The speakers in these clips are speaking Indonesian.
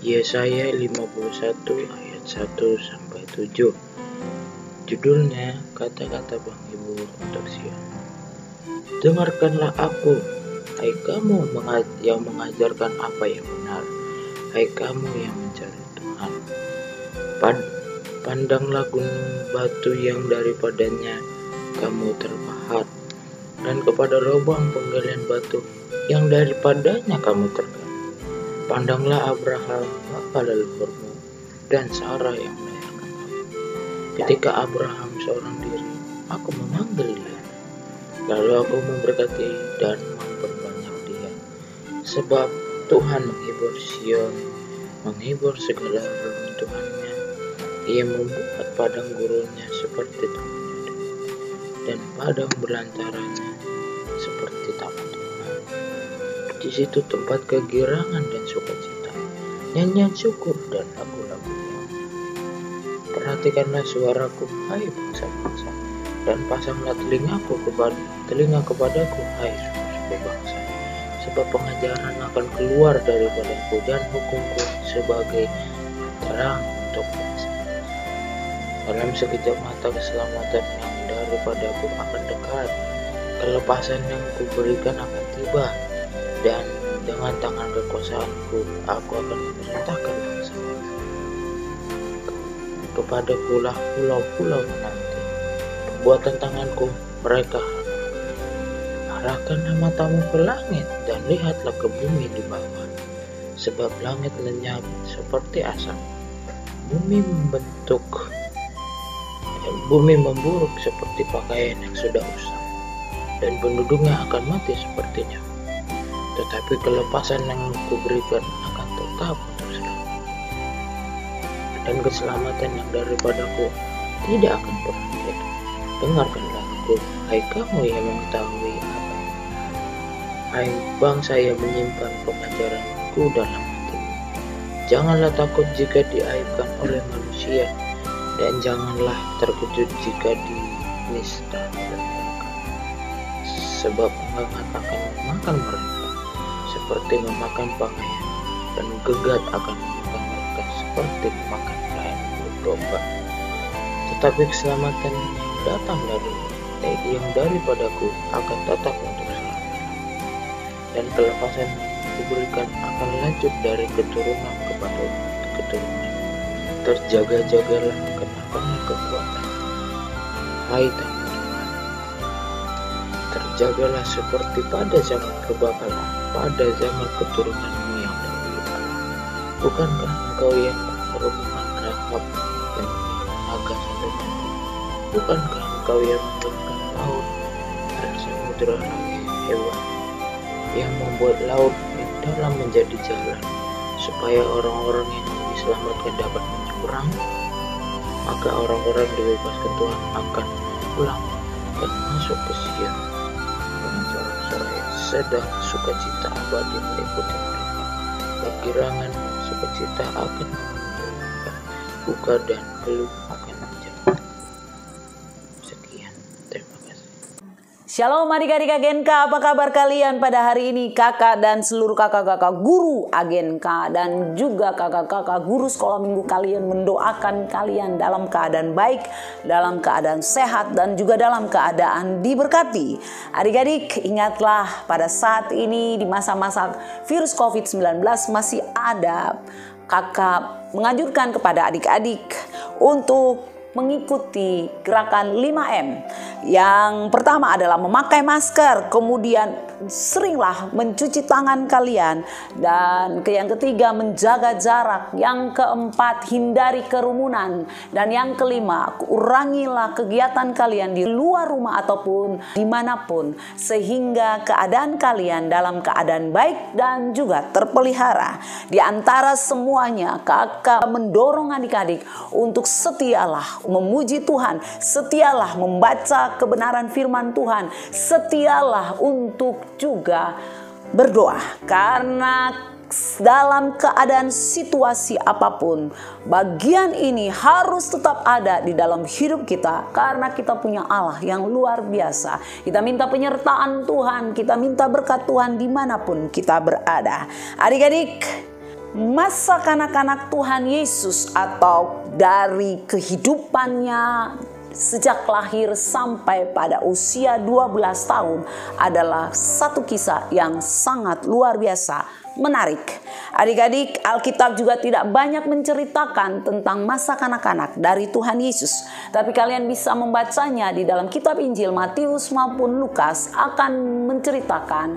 Yesaya 51 ayat 1-7. Judulnya kata-kata penghibur untuk Sion. Dengarkanlah aku, hai kamu yang mengajarkan apa yang benar, hai kamu yang mencari Tuhan. Pandanglah gunung batu yang daripadanya kamu terpahat, dan kepada lubang penggalian batu yang daripadanya kamu tergali. Pandanglah Abraham, bapa leluhurmu, dan Sarah yang melahirkan kamu. Ketika Abraham seorang diri, aku memanggil dia, lalu aku memberkati dan memperbanyak dia. Sebab Tuhan menghibur Sion, menghibur segala reruntuhannya. Ia membuat padang gurunnya seperti taman Eden, dan padang belantaranya seperti taman Tuhan. Di situ tempat kegirangan dan sukacita, nyanyian syukur dan lagu-lagunya. Perhatikanlah suaraku, hai bangsa-bangsa, dan pasanglah telinga kepadaku, hai suku-suku bangsa. Sebab pengajaran akan keluar daripadaku, dan hukumku sebagai terang untuk bangsa. Dalam sekejap mata keselamatan yang daripadaku akan dekat, kelepasan yang kuberikan akan tiba, dan dengan tangan kekuasaanku aku akan memerintahkan bangsa kepada pulau-pulau nanti. Perbuatan tanganku mereka arahkanlah matamu ke langit, dan lihatlah ke bumi di bawah, sebab langit lenyap seperti asap, bumi memburuk seperti pakaian yang sudah usang, dan penduduknya akan mati seperti nyamuk. Tetapi kelepasan yang kuberikan akan tetap untuk selalu, dan keselamatan yang daripadaku tidak akan pernah jatuh. Dengarkanlah aku, hai kamu yang mengetahui apa yang benar, hai bangsa yang menyimpan pengajaranku dalam hatimu. Janganlah takut jika diaibkan oleh manusia, dan janganlah terkejut jika dinista oleh mereka. Sebab Engkau akan memakan mereka seperti memakan pakaian, dan gegat akan memakan mereka seperti memakan pelayan domba. Tetapi keselamatan yang datang daripadaku akan tetap untuk selamanya, dan kelepasan diberikan akan lanjut dari keturunan kepada keturunan. Terjaga-jagalah kenakanlah kekuatan, hai tamu Tuhan. Terjagalah seperti pada zaman kebakaran, pada zaman keturunanmu yang dahulu. Bukankah engkau yang merobohkan Rahab yang naga sampai mati? Bukankah engkau yang membuatkan laut dan samudera lagi hewan, yang membuat laut yang dalam menjadi jalan, supaya orang-orang yang diselamatkan dapat menyeberang? Maka orang-orang dibebaskan Tuhan akan pulang dan masuk ke Sion dengan sorak-sorai, sedang sukacita abadi meliputi mereka. Kegirangan sukacita akan memenuhi, buka dan keluh akan menjadi. Sekian, terima kasih. Shalom adik-adik Agenka, apa kabar kalian pada hari ini? Kakak dan seluruh kakak-kakak guru Agenka dan juga kakak-kakak guru sekolah minggu kalian mendoakan kalian dalam keadaan baik, dalam keadaan sehat, dan juga dalam keadaan diberkati. Adik-adik, ingatlah pada saat ini di masa-masa virus COVID-19 masih ada. Kakak menganjurkan kepada adik-adik untuk mengikuti gerakan 5M. Yang pertama adalah memakai masker, kemudian seringlah mencuci tangan kalian, dan yang ketiga menjaga jarak, yang keempat hindari kerumunan, dan yang kelima kurangilah kegiatan kalian di luar rumah ataupun dimanapun, sehingga keadaan kalian dalam keadaan baik dan juga terpelihara. Di antara semuanya, kakak mendorong adik-adik untuk setialah memuji Tuhan, setialah membaca kebenaran firman Tuhan, setialah untuk juga berdoa, karena dalam keadaan situasi apapun, bagian ini harus tetap ada di dalam hidup kita, karena kita punya Allah yang luar biasa. Kita minta penyertaan Tuhan, kita minta berkat Tuhan dimanapun kita berada. Adik-adik, masa kanak-kanak Tuhan Yesus atau dari kehidupannya sejak lahir sampai pada usia 12 tahun adalah satu kisah yang sangat luar biasa menarik. Adik-adik, Alkitab juga tidak banyak menceritakan tentang masa kanak-kanak dari Tuhan Yesus, tapi kalian bisa membacanya di dalam kitab Injil Matius maupun Lukas akan menceritakan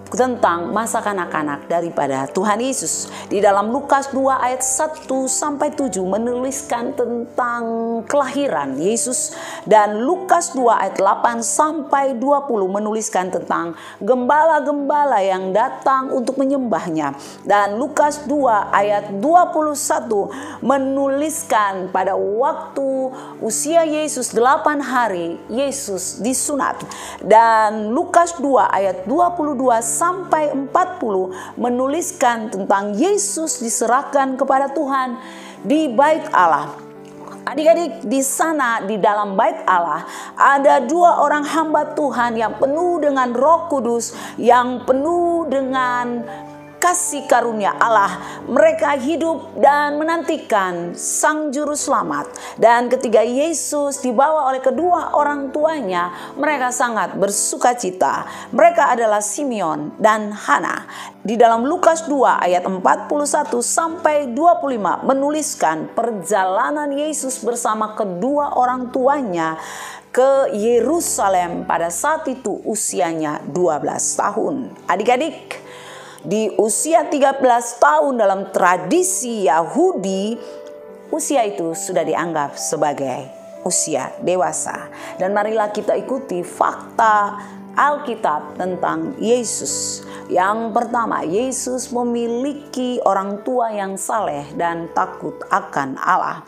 tentang masa kanak-kanak daripada Tuhan Yesus. Di dalam Lukas 2 ayat 1 sampai 7 menuliskan tentang kelahiran Yesus, dan Lukas 2 ayat 8 sampai 20 menuliskan tentang gembala-gembala yang datang untuk menyembahnya, dan Lukas 2 ayat 21 menuliskan pada waktu usia Yesus 8 hari Yesus disunat, dan Lukas 2 ayat 22 sampai 40 menuliskan tentang Yesus diserahkan kepada Tuhan di bait Allah. Adik-adik, di sana di dalam bait Allah ada dua orang hamba Tuhan yang penuh dengan Roh Kudus, yang penuh dengan kasih karunia Allah. Mereka hidup dan menantikan Sang Juru Selamat. Dan ketika Yesus dibawa oleh kedua orang tuanya, mereka sangat bersukacita. Mereka adalah Simeon dan Hana. Di dalam Lukas 2 ayat 41 sampai 25 menuliskan perjalanan Yesus bersama kedua orang tuanya ke Yerusalem pada saat itu usianya 12 tahun. Adik-adik, di usia 13 tahun dalam tradisi Yahudi, usia itu sudah dianggap sebagai usia dewasa. Dan marilah kita ikuti fakta Alkitab tentang Yesus. Yang pertama, Yesus memiliki orang tua yang saleh dan takut akan Allah.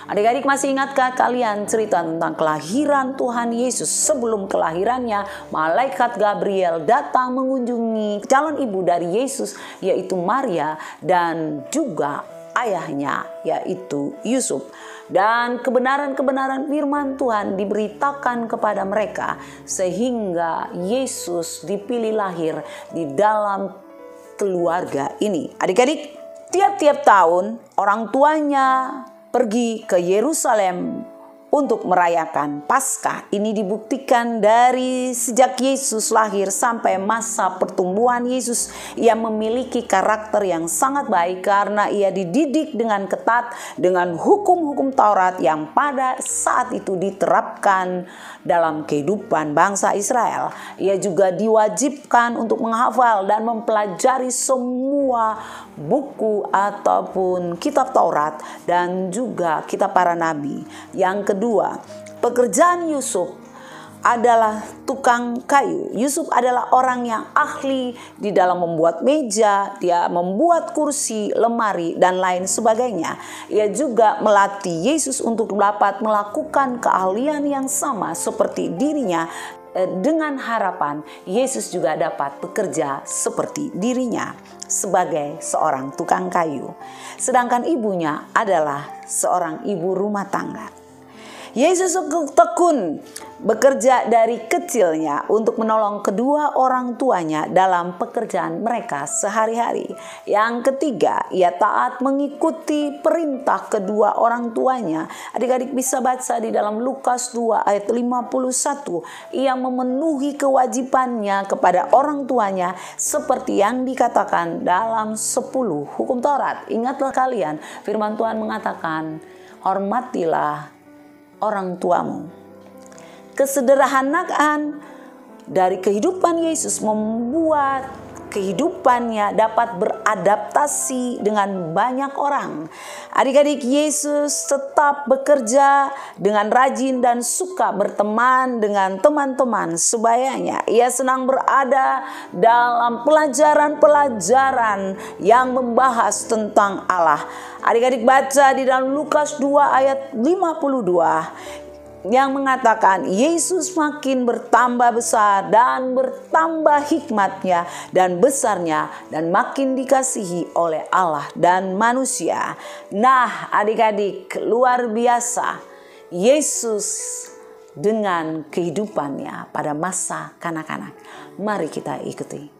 Adik-adik masih ingatkah kalian cerita tentang kelahiran Tuhan Yesus? Sebelum kelahirannya, malaikat Gabriel datang mengunjungi calon ibu dari Yesus, yaitu Maria, dan juga ayahnya, yaitu Yusuf. Dan kebenaran-kebenaran firman Tuhan diberitakan kepada mereka, sehingga Yesus dipilih lahir di dalam keluarga ini. Adik-adik, tiap-tiap tahun orang tuanya pergi ke Yerusalem untuk merayakan Paskah. Ini dibuktikan dari sejak Yesus lahir sampai masa pertumbuhan Yesus. Ia memiliki karakter yang sangat baik karena ia dididik dengan ketat dengan hukum-hukum Taurat yang pada saat itu diterapkan dalam kehidupan bangsa Israel. Ia juga diwajibkan untuk menghafal dan mempelajari semua buku ataupun kitab Taurat dan juga kitab para nabi. Yang kedua, pekerjaan Yusuf adalah tukang kayu. Yusuf adalah orang yang ahli di dalam membuat meja, dia membuat kursi, lemari, dan lain sebagainya. Ia juga melatih Yesus untuk dapat melakukan keahlian yang sama seperti dirinya, dengan harapan Yesus juga dapat bekerja seperti dirinya sebagai seorang tukang kayu. Sedangkan ibunya adalah seorang ibu rumah tangga. Yesus tekun bekerja dari kecilnya untuk menolong kedua orang tuanya dalam pekerjaan mereka sehari-hari. Yang ketiga, ia taat mengikuti perintah kedua orang tuanya. Adik-adik bisa baca di dalam Lukas 2 ayat 51. Ia memenuhi kewajibannya kepada orang tuanya seperti yang dikatakan dalam 10 hukum Taurat. Ingatlah kalian, firman Tuhan mengatakan, hormatilah orang tuamu. Kesederhanaan dari kehidupan Yesus membuat kehidupannya dapat beradaptasi dengan banyak orang. Adik-adik, Yesus tetap bekerja dengan rajin dan suka berteman dengan teman-teman sebayanya. Ia senang berada dalam pelajaran-pelajaran yang membahas tentang Allah. Adik-adik baca di dalam Lukas 2 ayat 52 yang mengatakan Yesus makin bertambah besar dan bertambah hikmatnya dan besarnya dan makin dikasihi oleh Allah dan manusia. Nah, adik-adik, luar biasa Yesus dengan kehidupannya pada masa kanak-kanak. Mari kita ikuti.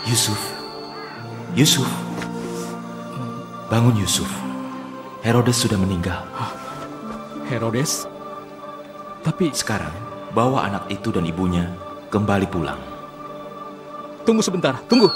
Yusuf, Yusuf, bangun Yusuf. Herodes sudah meninggal. Herodes? Tapi Sekarang, bawa anak itu dan ibunya kembali pulang. tunggu sebentar, tunggu.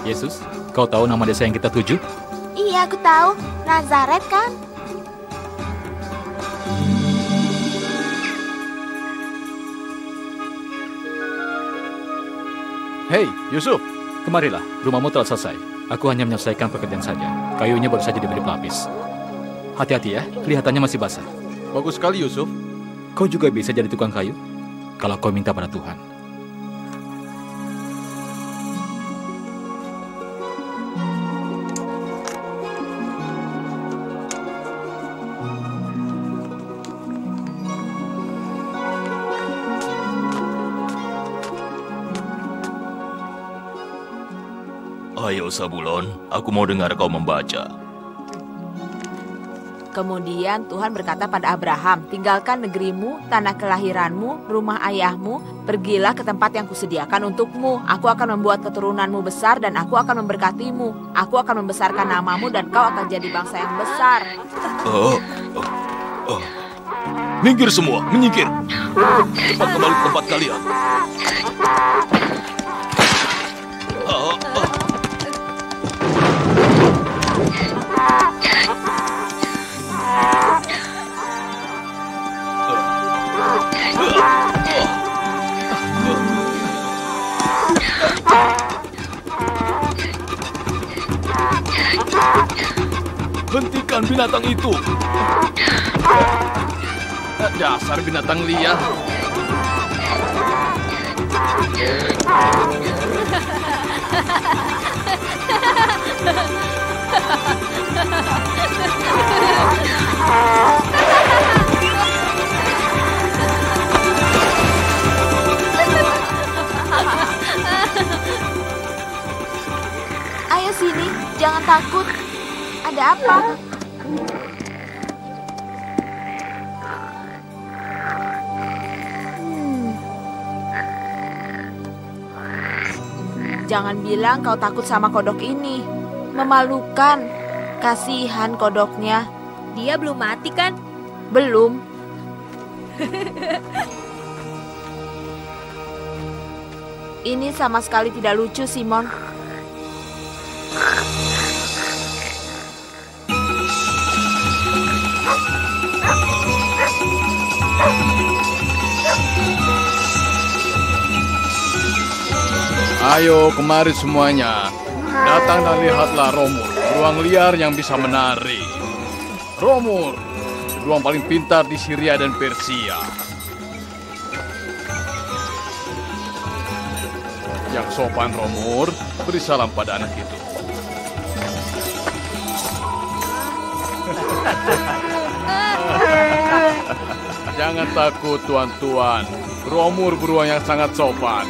Yesus, kau tahu nama desa yang kita tuju? Iya, aku tahu. Nazaret kan? Hei, Yusuf, kemarilah. Rumahmu telah selesai. Aku hanya menyelesaikan pekerjaan saja. Kayunya baru saja diberi pelapis. Hati-hati ya, kelihatannya masih basah. Bagus sekali, Yusuf. Kau juga bisa jadi tukang kayu kalau kau minta pada Tuhan. Ayo Zabulon, aku mau dengar kau membaca. Kemudian Tuhan berkata pada Abraham, tinggalkan negerimu, tanah kelahiranmu, rumah ayahmu, pergilah ke tempat yang kusediakan untukmu. Aku akan membuat keturunanmu besar dan aku akan memberkatimu. Aku akan membesarkan namamu dan kau akan jadi bangsa yang besar. Minggir semua, menyingkir. Cepat kembali ke tempat kalian. Hentikan binatang itu. Dasar binatang liar. Ayo sini, jangan takut. Ada apa? Jangan bilang kau takut sama kodok ini. Memalukan. Kasihan kodoknya. Dia belum mati kan? Belum. Ini sama sekali tidak lucu, Simon. Ayo kemari semuanya. Datang dan lihatlah Romur, beruang liar yang bisa menari. Romur, beruang paling pintar di Syria dan Persia. Yang sopan Romur, beri salam pada anak itu. Jangan takut tuan-tuan. Romur beruang yang sangat sopan.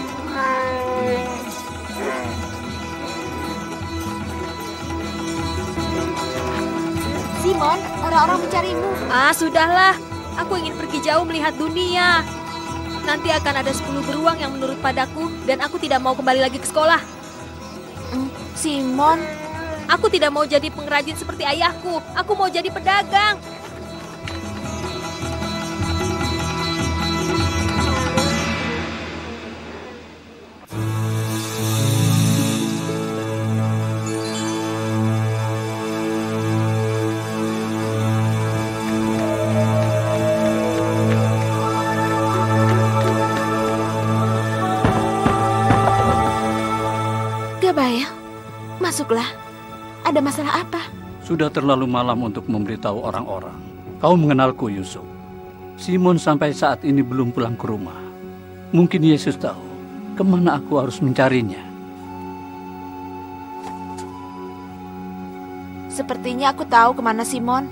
Simon, orang-orang mencarimu. Sudahlah. Aku ingin pergi jauh melihat dunia. Nanti akan ada 10 beruang yang menurut padaku dan aku tidak mau kembali lagi ke sekolah. Simon, Aku tidak mau jadi pengrajin seperti ayahku. Aku mau jadi pedagang. Gabaya, Masuklah. Ada masalah apa? Sudah terlalu malam untuk memberitahu orang-orang. Kau mengenalku, Yusuf. Simon sampai saat ini belum pulang ke rumah. Mungkin Yesus tahu kemana aku harus mencarinya. Sepertinya aku tahu kemana Simon.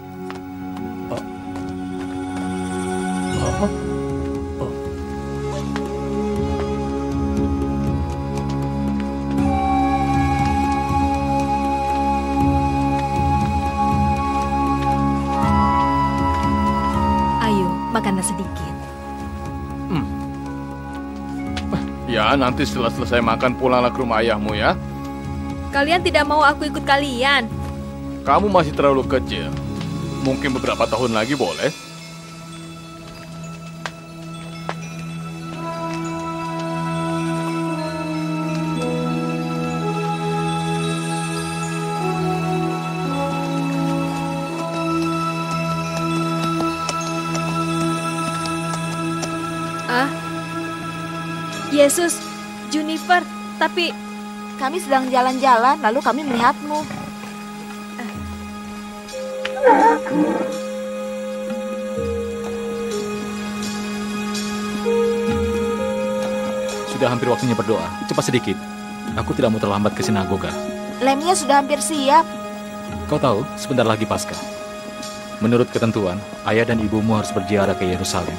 Ayo, makanlah sedikit. Ya, nanti setelah selesai makan pulanglah ke rumah ayahmu ya. Kalian tidak mau aku ikut kalian? Kamu masih terlalu kecil. Mungkin beberapa tahun lagi boleh. Yesus, Junifer, tapi kami sedang jalan-jalan, lalu kami melihatmu. Sudah hampir waktunya berdoa. Cepat sedikit. Aku tidak mau terlambat ke sinagoga. Lemnya sudah hampir siap. Kau tahu, sebentar lagi Paskah. Menurut ketentuan, ayah dan ibumu harus berziarah ke Yerusalem.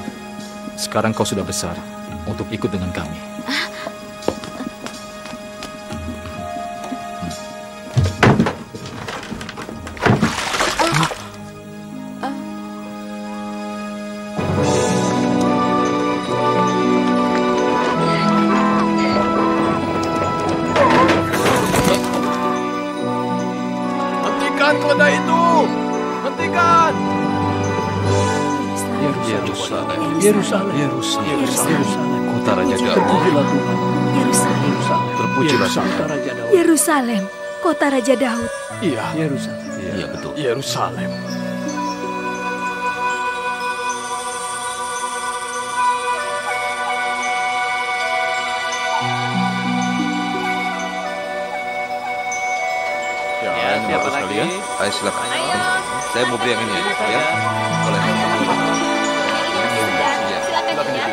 Sekarang kau sudah besar untuk ikut dengan kami. Hentikan keledai itu! Hentikan! Yerusalem. Kota Raja Daud. Terpujilah Tuhan. Terpujilah Kota Raja Daud. Yerusalem, kota Raja Daud. Iya, Yerusalem. Iya, betul. Yerusalem. Ya, siapa lagi? Ayo silakan. Saya mau beli yang ini ya. Boleh. Silakan ya.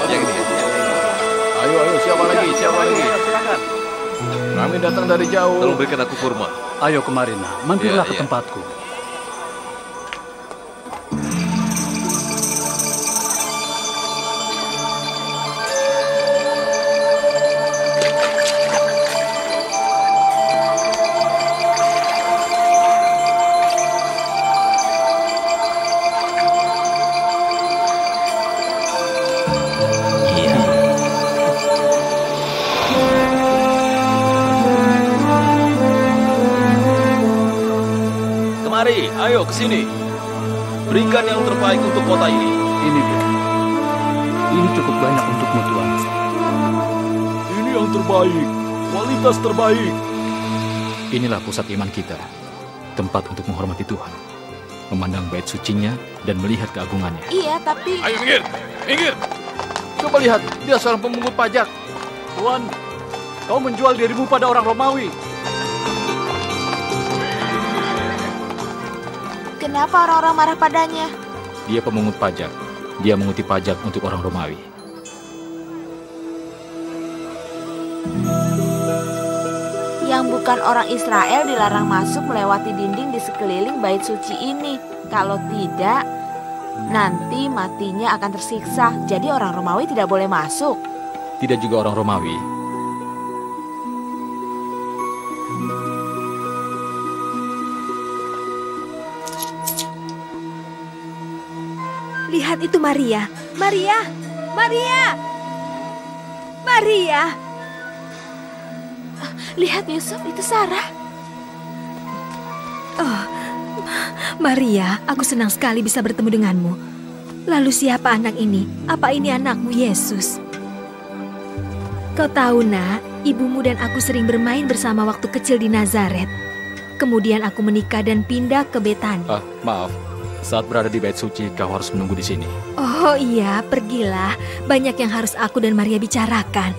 Yang ini ya. Ayo, siapa lagi? Kami datang dari jauh. Tolong berikan aku kurma. Ayo kemarin, mampirlah Iya, ke iya. tempatku. Kemari, ayo ke sini. Berikan yang terbaik untuk kota ini. Ini dia. Ini cukup banyak untukmu, Tuhan. Ini yang terbaik, kualitas terbaik. Inilah pusat iman kita. Tempat untuk menghormati Tuhan. Memandang bait sucinya dan melihat keagungannya. Iya, tapi... Ayo minggir, minggir. Coba lihat, dia seorang pemungut pajak. Tuhan, kau menjual dirimu pada orang Romawi. Kenapa orang-orang marah padanya? Dia pemungut pajak. Dia mengutip pajak untuk orang Romawi. Yang bukan orang Israel dilarang masuk melewati dinding di sekeliling bait suci ini. Kalau tidak, nanti matinya akan tersiksa. Jadi orang Romawi tidak boleh masuk. Tidak juga orang Romawi. Lihat itu Maria. Maria. Lihat Yusuf, itu Sarah. Oh, Maria, aku senang sekali bisa bertemu denganmu. Lalu siapa anak ini? Apa ini anakmu Yesus? Kau tahu nak, ibumu dan aku sering bermain bersama waktu kecil di Nazaret. Kemudian aku menikah dan pindah ke Betani. Maaf. Saat berada di bait suci, kau harus menunggu di sini. Oh iya, pergilah. Banyak yang harus aku dan Maria bicarakan.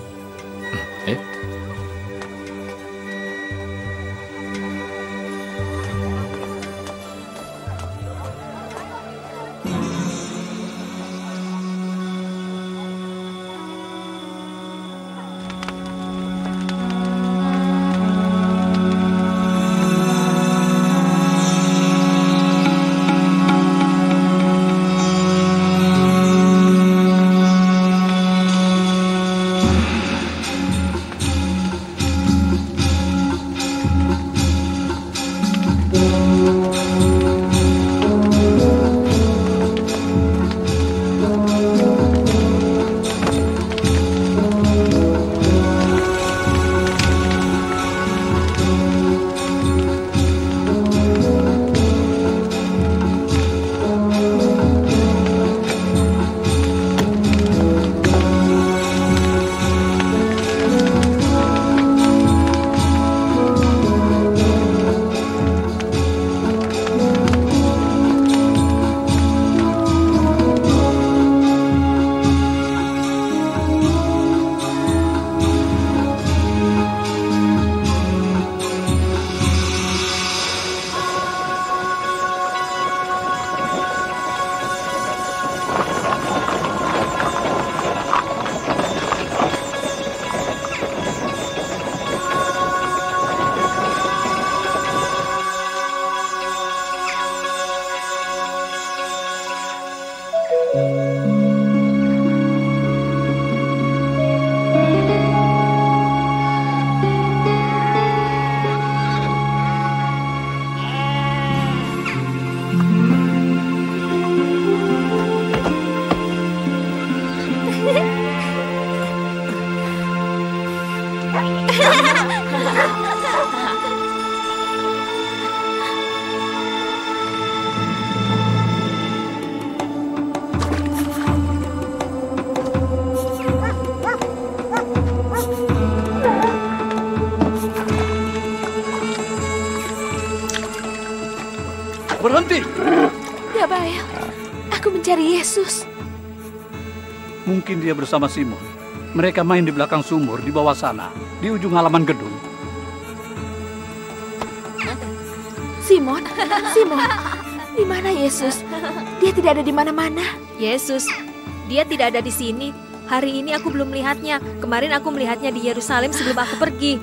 berhenti. Gabael, aku mencari Yesus. Mungkin dia bersama Simon. Mereka main di belakang sumur di bawah sana, di ujung halaman gedung. Simon, di mana Yesus? Dia tidak ada di mana-mana. Yesus, dia tidak ada di sini. Hari ini aku belum melihatnya. Kemarin aku melihatnya di Yerusalem sebelum aku pergi.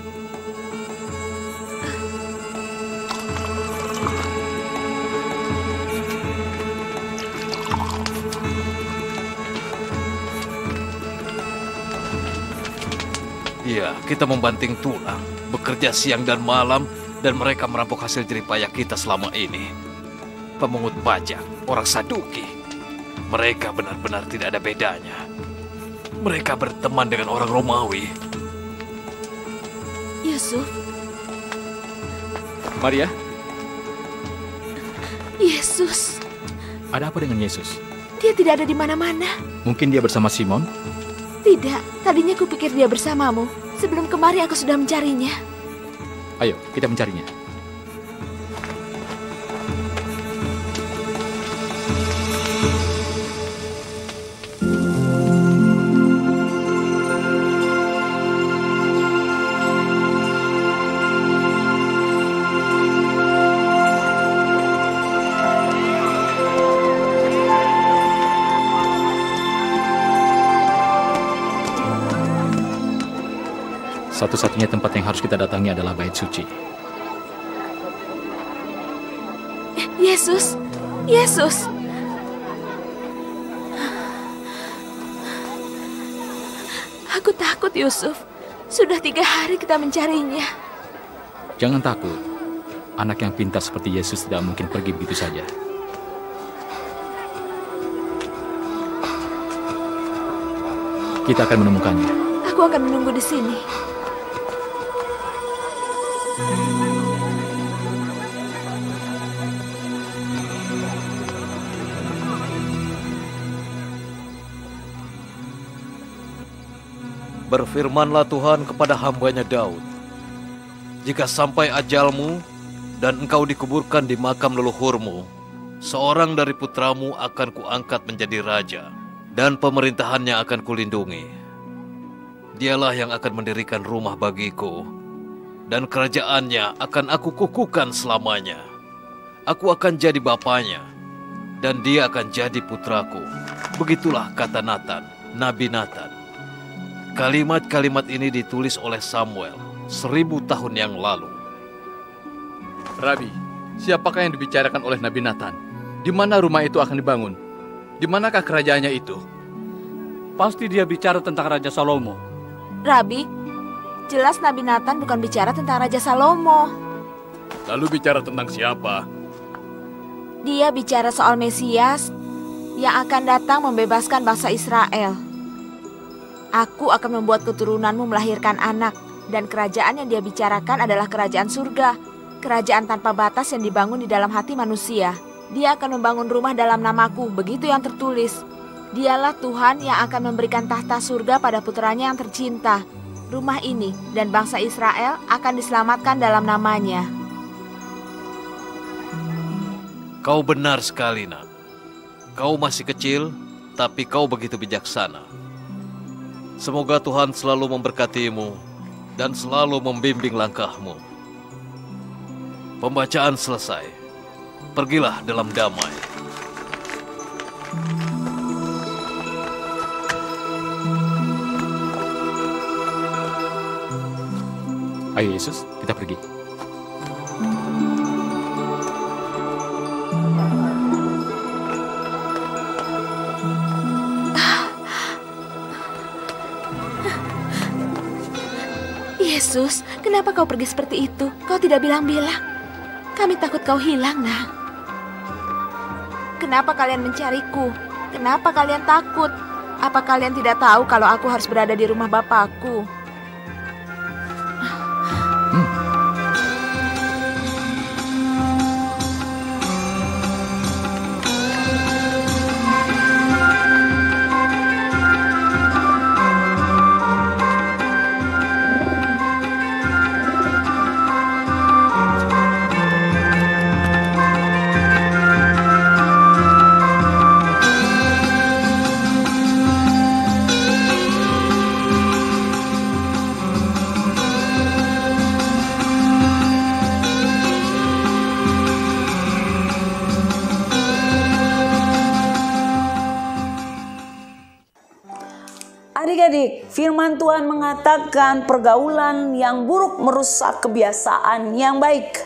Iya, kita membanting tulang, bekerja siang dan malam, dan mereka merampok hasil jerih payah kita selama ini. Pemungut pajak, orang Saduki. Mereka benar-benar tidak ada bedanya. Mereka berteman dengan orang Romawi. Yusuf. Maria, Yesus. ada apa dengan Yesus? Dia tidak ada di mana-mana. Mungkin dia bersama Simon? Tidak, tadinya kupikir dia bersamamu. Sebelum kemari aku sudah mencarinya. Ayo, kita mencarinya. Satu-satunya tempat yang harus kita datangi adalah Bait Suci. Yesus, Yesus. Aku takut, Yusuf. Sudah 3 hari kita mencarinya. Jangan takut. Anak yang pintar seperti Yesus tidak mungkin pergi begitu saja. Kita akan menemukannya. Aku akan menunggu di sini. Berfirmanlah Tuhan kepada hamba-Nya Daud, jika sampai ajalmu dan engkau dikuburkan di makam leluhurmu, seorang dari putramu akan kuangkat menjadi raja, dan pemerintahannya akan kulindungi. Dialah yang akan mendirikan rumah bagiku, dan kerajaannya akan aku kukuhkan selamanya. Aku akan jadi bapaknya, dan dia akan jadi putraku. Begitulah kata Natan, Nabi Natan. Kalimat-kalimat ini ditulis oleh Samuel 1000 tahun yang lalu. Rabi, siapakah yang dibicarakan oleh Nabi Natan? Di mana rumah itu akan dibangun? Di manakah kerajaannya itu? Pasti dia bicara tentang Raja Salomo. Rabi, jelas Nabi Natan bukan bicara tentang Raja Salomo. Lalu bicara tentang siapa? Dia bicara soal Mesias yang akan datang membebaskan bangsa Israel. Aku akan membuat keturunanmu melahirkan anak, dan kerajaan yang dia bicarakan adalah kerajaan surga, kerajaan tanpa batas yang dibangun di dalam hati manusia. Dia akan membangun rumah dalam namaku, begitu yang tertulis. Dialah Tuhan yang akan memberikan tahta surga pada putranya yang tercinta. Rumah ini dan bangsa Israel akan diselamatkan dalam namanya. Kau benar sekali, Nak. Kau masih kecil, tapi kau begitu bijaksana. Semoga Tuhan selalu memberkatimu dan selalu membimbing langkahmu. Pembacaan selesai. Pergilah dalam damai. Ayo Yesus, kita pergi. Yesus, kenapa kau pergi seperti itu? Kau tidak bilang-bilang. Kami takut kau hilang, Nak. Kenapa kalian mencariku? Kenapa kalian takut? Apa kalian tidak tahu kalau aku harus berada di rumah Bapakku? Firman Tuhan mengatakan pergaulan yang buruk merusak kebiasaan yang baik.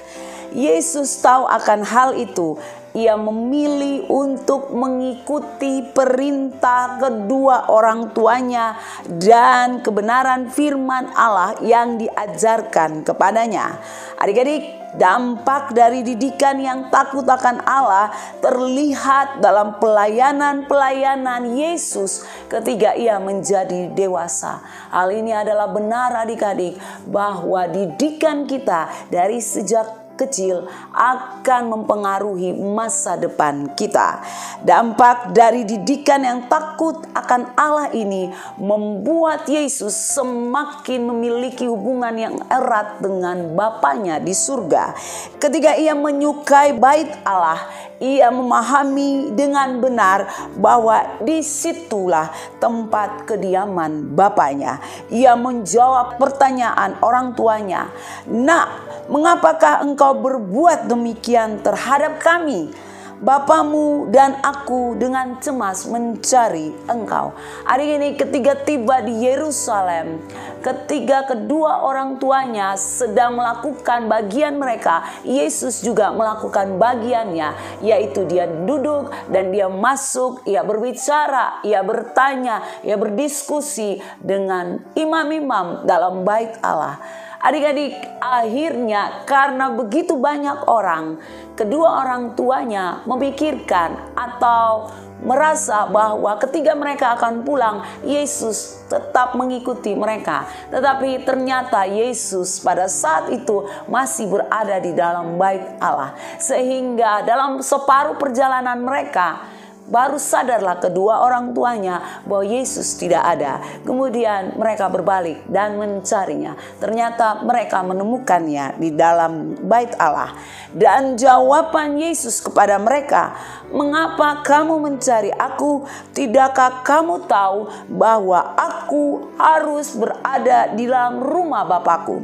Yesus tahu akan hal itu. Ia memilih untuk mengikuti perintah kedua orang tuanya dan kebenaran firman Allah yang diajarkan kepadanya. Adik-adik, dampak dari didikan yang takut akan Allah terlihat dalam pelayanan Yesus ketika ia menjadi dewasa. Hal ini adalah benar adik-adik, bahwa didikan kita dari sejak kecil akan mempengaruhi masa depan kita. Dampak dari didikan yang takut akan Allah ini membuat Yesus semakin memiliki hubungan yang erat dengan Bapanya di surga. Ketika ia menyukai bait Allah, ia memahami dengan benar bahwa disitulah tempat kediaman Bapanya. Ia menjawab pertanyaan orang tuanya, "Nak, mengapakah engkau berbuat demikian terhadap kami? Bapamu dan aku dengan cemas mencari engkau." Hari ini ketika tiba di Yerusalem, ketika kedua orang tuanya sedang melakukan bagian mereka, Yesus juga melakukan bagiannya, yaitu dia duduk dan dia masuk, ia berbicara, ia bertanya, ia berdiskusi dengan imam-imam dalam bait Allah. Adik-adik, akhirnya karena begitu banyak orang, kedua orang tuanya memikirkan atau merasa bahwa ketika mereka akan pulang, Yesus tetap mengikuti mereka. Tetapi ternyata Yesus pada saat itu masih berada di dalam bait Allah. Sehingga dalam separuh perjalanan mereka, baru sadarlah kedua orang tuanya bahwa Yesus tidak ada. Kemudian mereka berbalik dan mencarinya. Ternyata mereka menemukannya di dalam bait Allah. Dan jawaban Yesus kepada mereka, "Mengapa kamu mencari aku? Tidakkah kamu tahu bahwa aku harus berada di dalam rumah Bapakku?"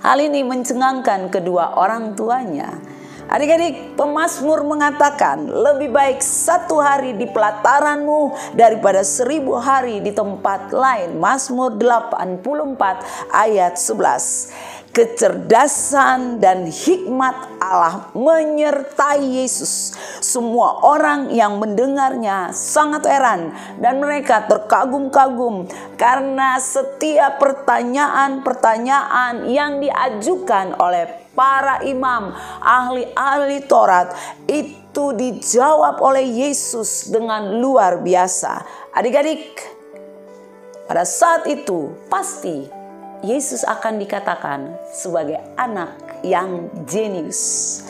Hal ini mencengangkan kedua orang tuanya. Adik-adik, pemazmur mengatakan, "Lebih baik 1 hari di pelataranmu daripada 1000 hari di tempat lain." Mazmur 84 ayat 11. Kecerdasan dan hikmat Allah menyertai Yesus. Semua orang yang mendengarnya sangat heran dan mereka terkagum-kagum karena setiap pertanyaan-pertanyaan yang diajukan oleh para imam, ahli-ahli Taurat itu dijawab oleh Yesus dengan luar biasa. Adik-adik, pada saat itu pasti Yesus akan dikatakan sebagai anak yang jenius.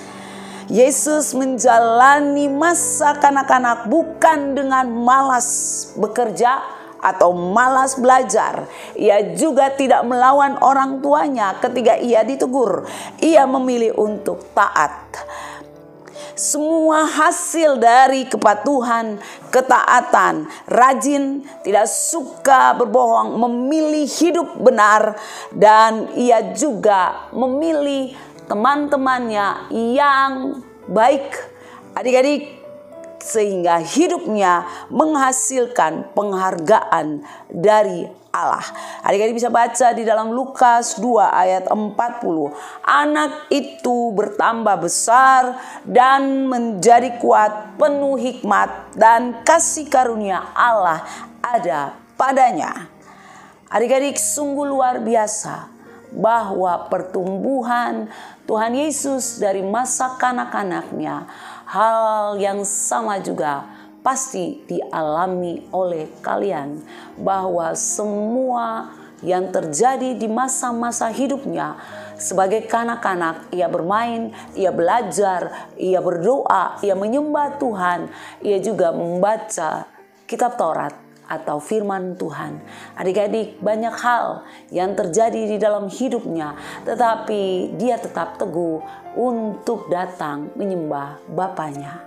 Yesus menjalani masa kanak-kanak bukan dengan malas bekerja atau malas belajar. Ia juga tidak melawan orang tuanya ketika ia ditegur. Ia memilih untuk taat. Semua hasil dari kepatuhan, ketaatan, rajin, tidak suka berbohong, memilih hidup benar, dan ia juga memilih teman-temannya yang baik. Adik-adik, sehingga hidupnya menghasilkan penghargaan dari Allah. Adik-adik bisa baca di dalam Lukas 2 ayat 40. Anak itu bertambah besar dan menjadi kuat, penuh hikmat dan kasih karunia Allah ada padanya. Adik-adik, sungguh luar biasa bahwa pertumbuhan Tuhan Yesus dari masa kanak-kanaknya, hal yang sama juga pasti dialami oleh kalian, bahwa semua yang terjadi di masa-masa hidupnya sebagai kanak-kanak, ia bermain, ia belajar, ia berdoa, ia menyembah Tuhan, ia juga membaca kitab Taurat atau firman Tuhan. Adik-adik, banyak hal yang terjadi di dalam hidupnya, tetapi dia tetap teguh untuk datang menyembah Bapanya.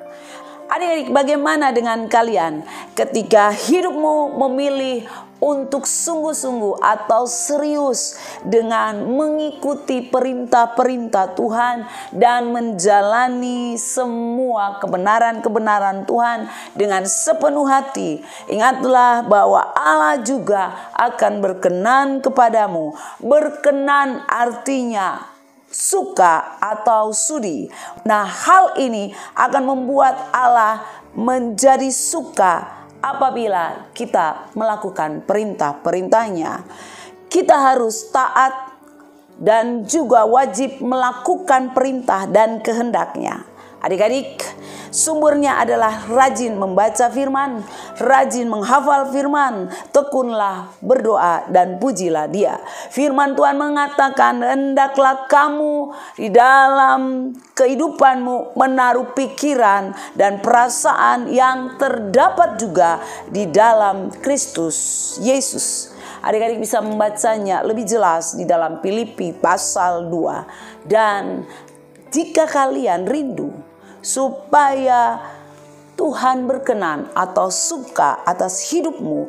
Adik-adik, bagaimana dengan kalian ketika hidupmu memilih untuk sungguh-sungguh atau serius dengan mengikuti perintah-perintah Tuhan dan menjalani semua kebenaran-kebenaran Tuhan dengan sepenuh hati. Ingatlah bahwa Allah juga akan berkenan kepadamu. Berkenan artinya suka atau sudi. Nah, hal ini akan membuat Allah menjadi suka apabila kita melakukan perintah-perintahnya. Kita harus taat dan juga wajib melakukan perintah dan kehendaknya. Adik-adik, sumbernya adalah rajin membaca firman, rajin menghafal firman, tekunlah berdoa dan pujilah Dia. Firman Tuhan mengatakan, hendaklah kamu di dalam kehidupanmu menaruh pikiran dan perasaan yang terdapat juga di dalam Kristus Yesus. Adik-adik bisa membacanya lebih jelas di dalam Filipi pasal 2. Dan jika kalian rindu supaya Tuhan berkenan atau suka atas hidupmu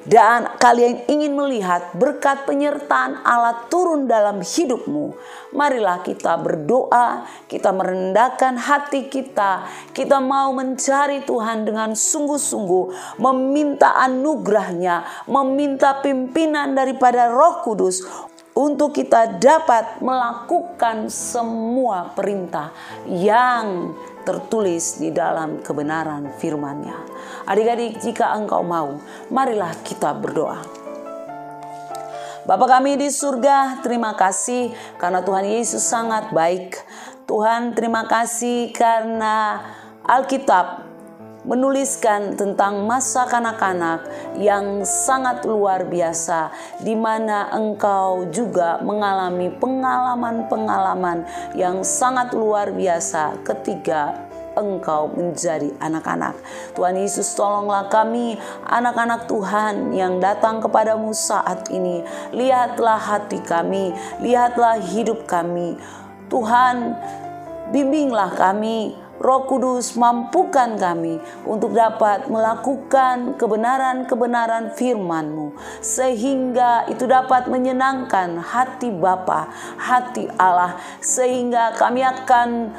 dan kalian ingin melihat berkat penyertaan Allah turun dalam hidupmu, marilah kita berdoa, kita merendahkan hati kita mau mencari Tuhan dengan sungguh-sungguh, meminta anugerahnya, meminta pimpinan daripada Roh Kudus untuk kita dapat melakukan semua perintah yang tertulis di dalam kebenaran firman-Nya. Adik-adik, jika engkau mau, marilah kita berdoa. Bapa kami di surga, terima kasih karena Tuhan Yesus sangat baik. Tuhan, terima kasih karena Alkitab menuliskan tentang masa kanak-kanak yang sangat luar biasa, di mana engkau juga mengalami pengalaman-pengalaman yang sangat luar biasa ketika engkau menjadi anak-anak. Tuhan Yesus, tolonglah kami anak-anak Tuhan yang datang kepadamu saat ini. Lihatlah hati kami, lihatlah hidup kami. Tuhan, bimbinglah kami. Roh Kudus, mampukan kami untuk dapat melakukan kebenaran-kebenaran firman-Mu, sehingga itu dapat menyenangkan hati Bapa, hati Allah, sehingga kami akan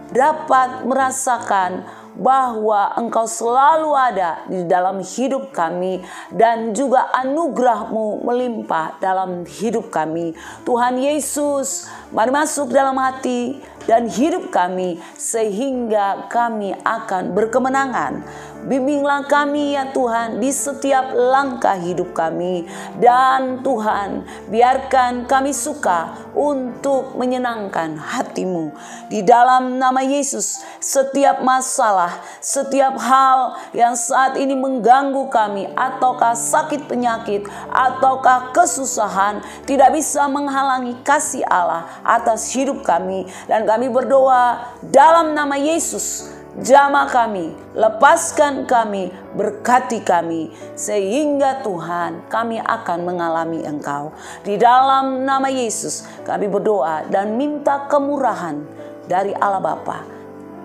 dapat merasakan bahwa Engkau selalu ada di dalam hidup kami dan juga anugerah-Mu melimpah dalam hidup kami. Tuhan Yesus, mari masuk dalam hati dan hidup kami sehingga kami akan berkemenangan. Bimbinglah kami ya Tuhan di setiap langkah hidup kami. Dan Tuhan, biarkan kami suka untuk menyenangkan hati-Mu. Di dalam nama Yesus, setiap masalah, setiap hal yang saat ini mengganggu kami, ataukah sakit penyakit, ataukah kesusahan, tidak bisa menghalangi kasih Allah atas hidup kami. Dan kami berdoa dalam nama Yesus, jamah kami, lepaskan kami, berkati kami, sehingga Tuhan kami akan mengalami Engkau. Di dalam nama Yesus kami berdoa dan minta kemurahan dari Allah Bapa.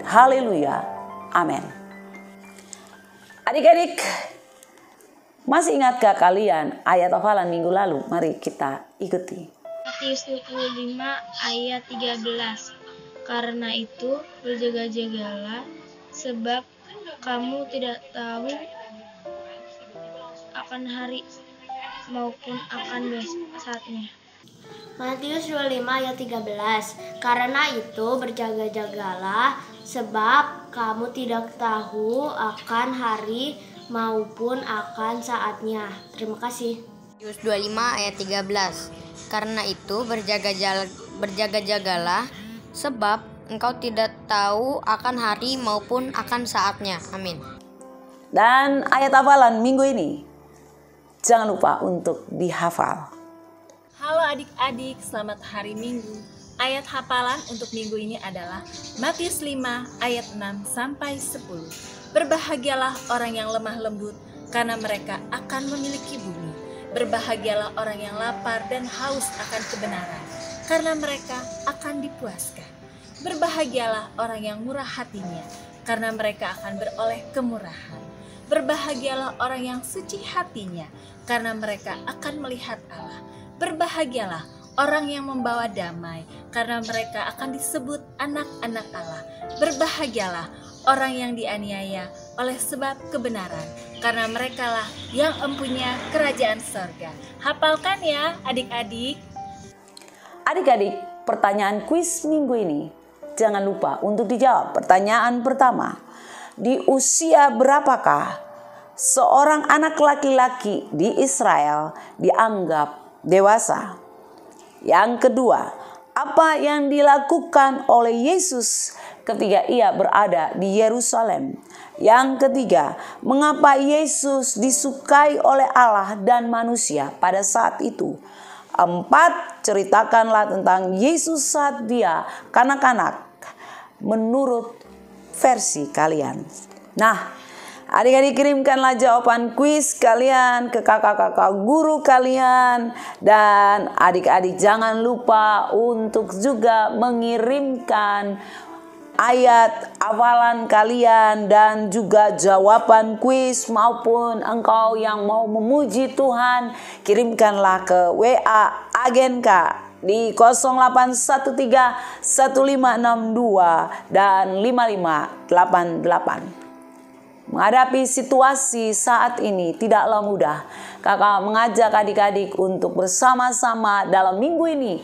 Haleluya, amin. Adik-adik, masih ingatkah kalian ayat hafalan minggu lalu? Mari kita ikuti. Matius 25 ayat 13. Karena itu berjaga-jagalah, sebab kamu tidak tahu akan hari maupun akan saatnya. Matius 25 ayat 13. Karena itu berjaga-jagalah, sebab kamu tidak tahu akan hari maupun akan saatnya. Terima kasih. Matius 25 ayat 13. Karena itu berjaga-jagalah, sebab engkau tidak tahu akan hari maupun akan saatnya. Amin. Dan ayat hafalan minggu ini, jangan lupa untuk dihafal. Halo adik-adik, selamat hari Minggu. Ayat hafalan untuk minggu ini adalah Matius 5 ayat 6 sampai 10. Berbahagialah orang yang lemah lembut, karena mereka akan memiliki bumi. Berbahagialah orang yang lapar dan haus akan kebenaran, karena mereka akan dipuaskan. Berbahagialah orang yang murah hatinya, karena mereka akan beroleh kemurahan. Berbahagialah orang yang suci hatinya, karena mereka akan melihat Allah. Berbahagialah orang yang membawa damai, karena mereka akan disebut anak-anak Allah. Berbahagialah orang yang dianiaya oleh sebab kebenaran, karena merekalah yang empunya kerajaan sorga. Hafalkan ya adik-adik. Adik-adik, pertanyaan kuis minggu ini jangan lupa untuk dijawab. Pertanyaan pertama, di usia berapakah seorang anak laki-laki di Israel dianggap dewasa? Yang kedua, apa yang dilakukan oleh Yesus ketika ia berada di Yerusalem? Yang ketiga, mengapa Yesus disukai oleh Allah dan manusia pada saat itu? 4, ceritakanlah tentang Yesus saat dia kanak-kanak menurut versi kalian. Nah, adik-adik kirimkanlah jawaban kuis kalian ke kakak-kakak guru kalian. Dan adik-adik jangan lupa untuk juga mengirimkan ayat hafalan kalian dan juga jawaban kuis, maupun engkau yang mau memuji Tuhan, kirimkanlah ke WA Agen K di 0813 1562 dan 5588. Menghadapi situasi saat ini tidaklah mudah. Kakak mengajak adik-adik untuk bersama-sama dalam minggu ini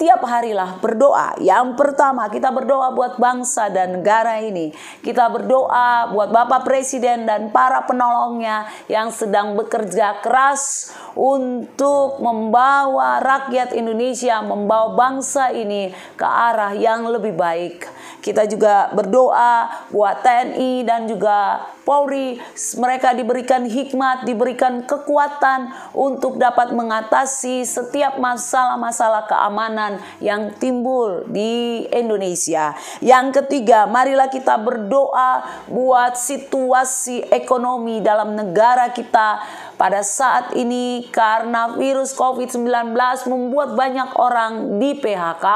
tiap harilah berdoa. Yang pertama, kita berdoa buat bangsa dan negara ini. Kita berdoa buat Bapak Presiden dan para penolongnya yang sedang bekerja keras untuk membawa rakyat Indonesia, membawa bangsa ini ke arah yang lebih baik. Kita juga berdoa buat TNI dan juga Polri, mereka diberikan hikmat, diberikan kekuatan untuk dapat mengatasi setiap masalah-masalah keamanan yang timbul di Indonesia. Yang ketiga, marilah kita berdoa buat situasi ekonomi dalam negara kita pada saat ini, karena virus COVID-19 membuat banyak orang di PHK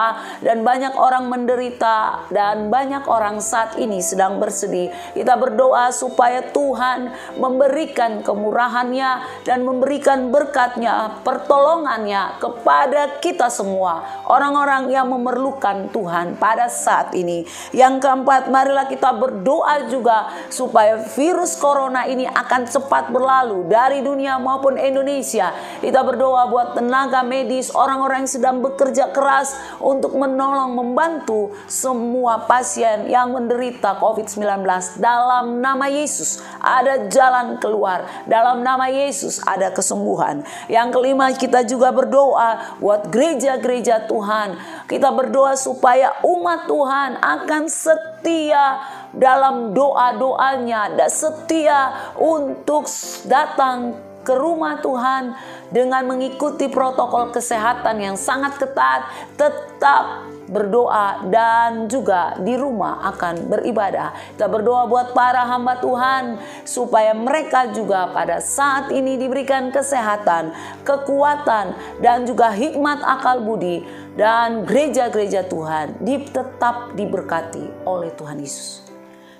dan banyak orang menderita dan banyak orang saat ini sedang bersedih. Kita berdoa supaya Tuhan memberikan kemurahannya dan memberikan berkatnya, pertolongannya kepada kita semua, orang-orang yang memerlukan Tuhan pada saat ini. Yang keempat, marilah kita berdoa juga supaya virus corona ini akan cepat berlalu dari dunia maupun Indonesia. Kita berdoa buat tenaga medis, orang-orang yang sedang bekerja keras untuk menolong, membantu semua pasien yang menderita COVID-19. Dalam nama Yesus ada jalan keluar. Dalam nama Yesus ada kesembuhan. Yang kelima, kita juga berdoa buat gereja-gereja Tuhan. Kita berdoa supaya umat Tuhan akan setia dalam doa-doanya dan setia untuk datang ke rumah Tuhan dengan mengikuti protokol kesehatan yang sangat ketat, tetap berdoa dan juga di rumah akan beribadah. Kita berdoa buat para hamba Tuhan supaya mereka juga pada saat ini diberikan kesehatan, kekuatan dan juga hikmat akal budi, dan gereja-gereja Tuhan tetap diberkati oleh Tuhan Yesus.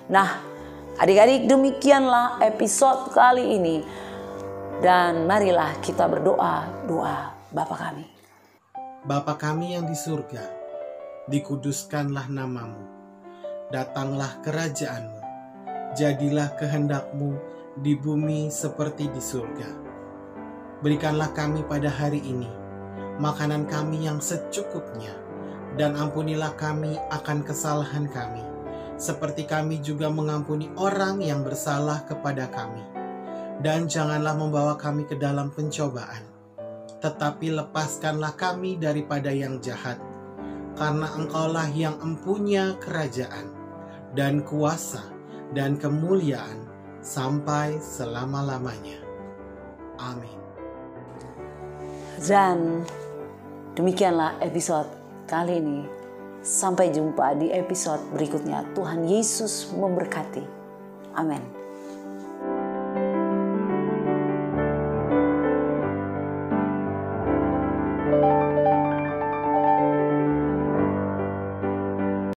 Nah, adik-adik, demikianlah episode kali ini. Dan marilah kita berdoa doa Bapa kami. Bapa kami yang di surga, dikuduskanlah namamu. Datanglah kerajaanmu. Jadilah kehendakmu di bumi seperti di surga. Berikanlah kami pada hari ini makanan kami yang secukupnya, dan ampunilah kami akan kesalahan kami, seperti kami juga mengampuni orang yang bersalah kepada kami. Dan janganlah membawa kami ke dalam pencobaan, tetapi lepaskanlah kami daripada yang jahat, karena Engkaulah yang empunya kerajaan, dan kuasa, dan kemuliaan, sampai selama-lamanya. Amin. Dan demikianlah episode kali ini. Sampai jumpa di episode berikutnya. Tuhan Yesus memberkati. Amin.